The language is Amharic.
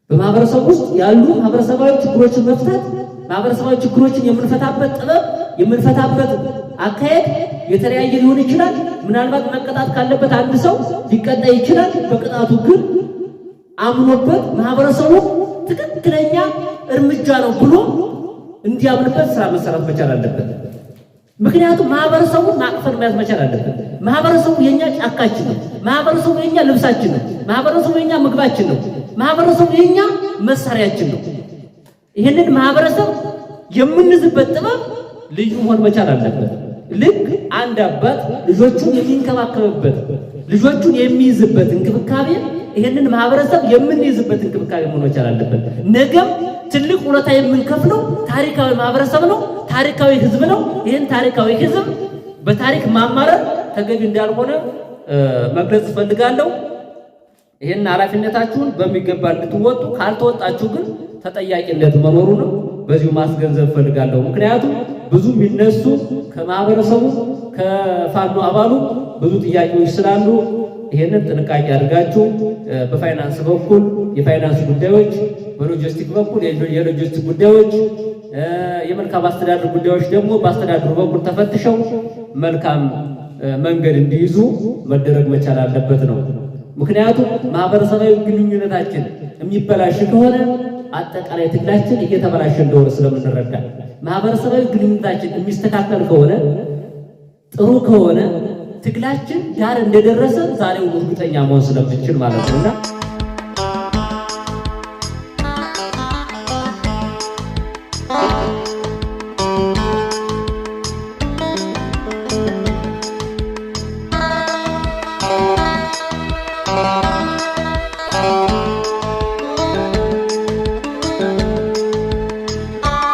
በማህበረሰቡ ውስጥ ያሉ ማህበረሰባዊ ችግሮችን መፍታት ማህበረሰባዊ ችግሮችን የምንፈታበት ጥበብ የምንፈታበት አካሄድ የተለያየ ሊሆን ይችላል። ምናልባት መቀጣት ካለበት አንድ ሰው ሊቀጣ ይችላል። በቅጣቱ ግን አምኖበት ማህበረሰቡ ትክክለኛ እርምጃ ነው ብሎ እንዲያምንበት ስራ መሰራት መቻል አለበት። ምክንያቱም ማህበረሰቡን ማቅፈር መያዝ መቻል አለበት። ማህበረሰቡ የኛ ጫካችን ነው። ማህበረሰቡ የኛ ልብሳችን ነው። ማህበረሰቡ የኛ ምግባችን ነው። ማህበረሰቡ የኛ መሳሪያችን ነው። ይሄንን ማህበረሰብ የምንዝበት ጥበብ ልዩ መሆን መቻል አለበት። ልክ አንድ አባት ልጆቹን የሚንከባከብበት ልጆቹን የሚይዝበት እንክብካቤ ይሄንን ማህበረሰብ የምንይዝበት እንክብካቤ መሆን መቻል አለበት። ነገም ትልቅ ውለታ የምንከፍለው ታሪካዊ ማህበረሰብ ነው። ታሪካዊ ህዝብ ነው። ይሄን ታሪካዊ ህዝብ በታሪክ ማማረር ተገቢ እንዳልሆነ መግለጽ ፈልጋለሁ። ይሄን ኃላፊነታችሁን በሚገባ እንድትወጡ ካልተወጣችሁ ግን ተጠያቂነት መኖሩ ነው በዚሁ ማስገንዘብ ፈልጋለሁ። ምክንያቱም ብዙ የሚነሱ ከማህበረሰቡ ከፋኖ አባሉ ብዙ ጥያቄዎች ስላሉ ይሄንን ጥንቃቄ አድርጋችሁ በፋይናንስ በኩል የፋይናንስ ጉዳዮች፣ በሎጂስቲክ በኩል የሎጂስቲክ ጉዳዮች፣ የመልካም አስተዳደር ጉዳዮች ደግሞ በአስተዳደሩ በኩል ተፈትሸው መልካም መንገድ እንዲይዙ መደረግ መቻል አለበት ነው። ምክንያቱም ማህበረሰባዊ ግንኙነታችን የሚበላሽ ከሆነ አጠቃላይ ትግላችን እየተበላሸ እንደሆነ ስለምንረዳ ማህበረሰባዊ ግንኙነታችን የሚስተካከል ከሆነ ጥሩ ከሆነ ትግላችን ዳር እንደደረሰ ዛሬው እርግጠኛ መሆን ስለምንችል ማለት ነውና